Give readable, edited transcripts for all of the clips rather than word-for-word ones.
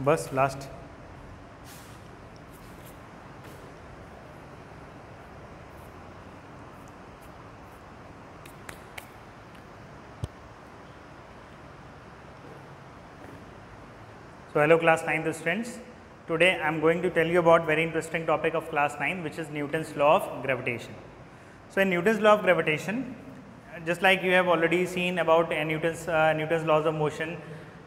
बस last So hello class 9th students. Today I am going to tell you about very interesting topic of class 9, which is Newton's law of gravitation. So in Newton's law of gravitation, just like you have already seen about Newton's laws of motion,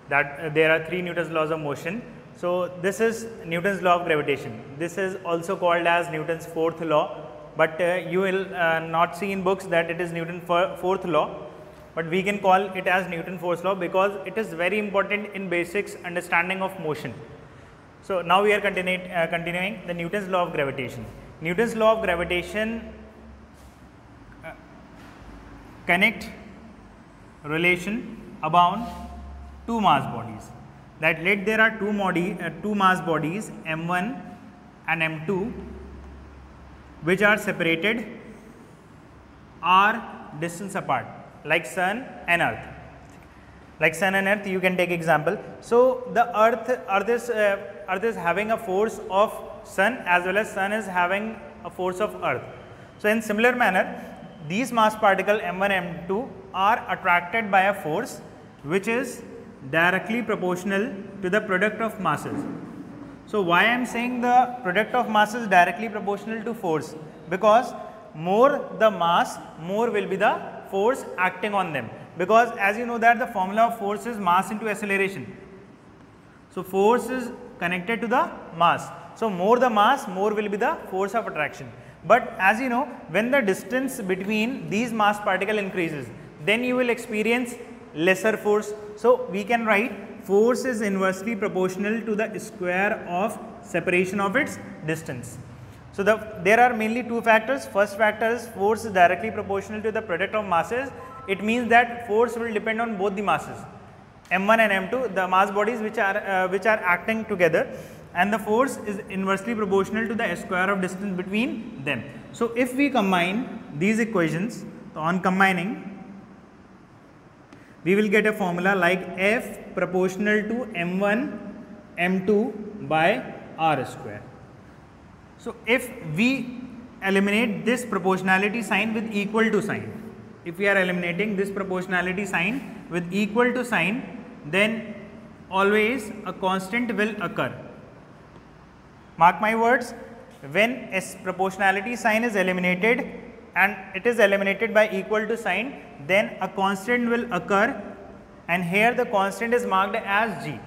that there are 3 Newton's laws of motion. So this is Newton's law of gravitation. This is also called as Newton's 4th law, but you will not see in books that it is Newton's 4th law. But we can call it as Newton's 4th law because it is very important in basics understanding of motion. So now we are continuing the Newton's law of gravitation. Newton's law of gravitation connect relation about two mass bodies. That let there are two mass bodies m1 and m2 which are separated r distance apart, like sun and earth. Like sun and earth, you can take example. So the earth is having a force of sun as well as sun is having a force of earth. So in similar manner, these mass particle m1 and m2 are attracted by a force which is directly proportional to the product of masses. So why I am saying the product of mass is directly proportional to force? Because more the mass, more will be the force acting on them, because as you know that the formula of force is mass into acceleration. So force is connected to the mass. So more the mass, more will be the force of attraction. But as you know, when the distance between these mass particle increases, then you will experience lesser force. So we can write force is inversely proportional to the square of separation of its distance. So there are mainly two factors. First factor is force is directly proportional to the product of masses. It means that force will depend on both the masses, m1 and m2, the mass bodies which are acting together, and the force is inversely proportional to the square of distance between them. So if we combine these equations, so on combining, we will get a formula like F proportional to m1 m2 by r square. So if we eliminate this proportionality sign with equal to sign, if we are eliminating this proportionality sign with equal to sign, then always a constant will occur. Mark my words, when a proportionality sign is eliminated and it is eliminated by equal to sign, then a constant will occur, and here the constant is marked as g.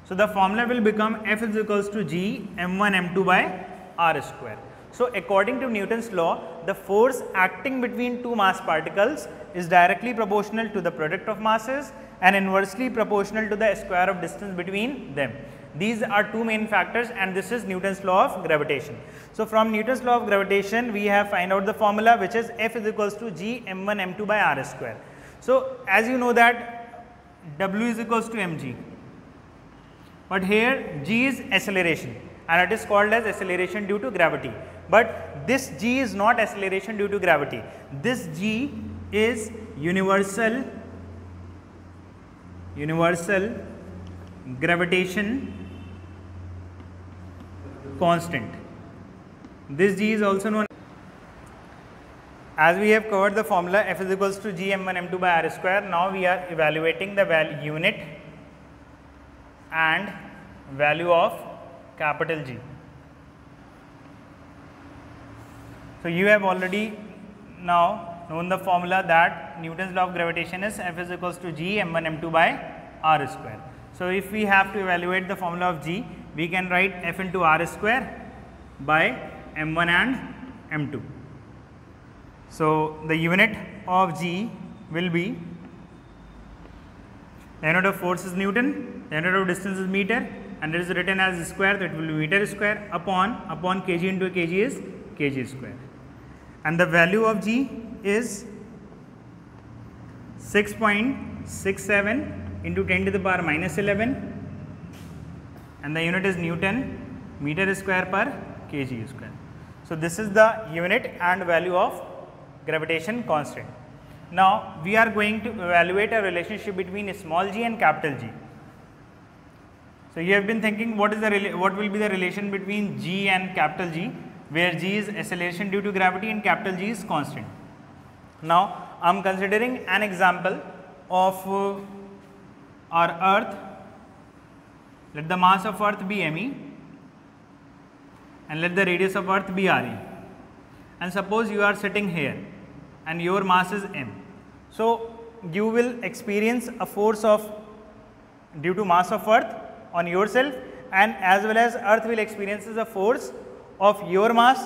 So the formula will become F is equals to g m1 m2 by r square. So according to Newton's law, the force acting between two mass particles is directly proportional to the product of masses and inversely proportional to the square of distance between them. These are two main factors, and this is Newton's law of gravitation. So from Newton's law of gravitation, we have find out the formula which is F is equals to g m1 m2 by r square. So as you know that W is equals to mg, but here g is acceleration, and it is called as acceleration due to gravity. But this g is not acceleration due to gravity. This g is universal gravitation constant. This g is also known as, we have covered the formula F is equals to g m1 m2 by r square. Now we are evaluating the unit and value of capital G. So you have already now known the formula that Newton's law of gravitation is F is equals to g m1 m2 by r square. So if we have to evaluate the formula of G, we can write F into r square by m1 and m2. So the unit of G will be, the unit of force is Newton, the unit of distance is meter, and it is written as square, that will be meter square upon kg into kg is kg square. And the value of G is 6.67 into 10 to the power minus 11, and the unit is Newton meter square per kg square. So this is the unit and value of gravitation constant. Now we are going to evaluate a relationship between small g and capital G. So you have been thinking what will be the relation between G and capital G, where G is acceleration due to gravity and capital G is constant. Now I am considering an example of our Earth. Let the mass of Earth be me and let the radius of Earth be re. And suppose you are sitting here and your mass is m. So you will experience a force of due to mass of Earth on yourself, and as well as Earth will experience a force of your mass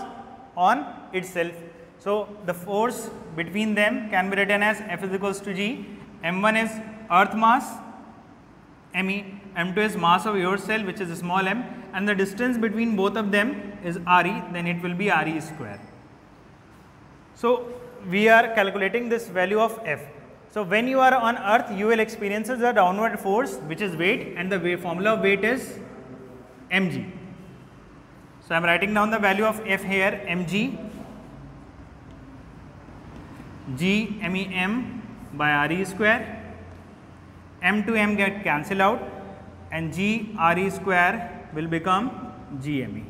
on itself. So the force between them can be written as F is equals to G. M1 is Earth mass, me, M2 is mass of yourself, which is small m, and the distance between both of them is re, then it will be re square. So we are calculating this value of F. So when you are on Earth, you will experience the downward force, which is weight, and the formula of weight is mg. So I am writing down the value of F here, mg, g mem by re square, m to m get cancelled out, and g re square will become gme.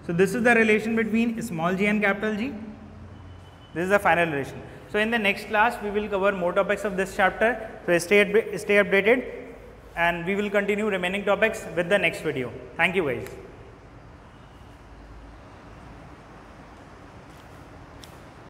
So this is the relation between small g and capital G. This is the final relation. So in the next class we will cover more topics of this chapter. So stay updated, and we will continue remaining topics with the next video. Thank you guys.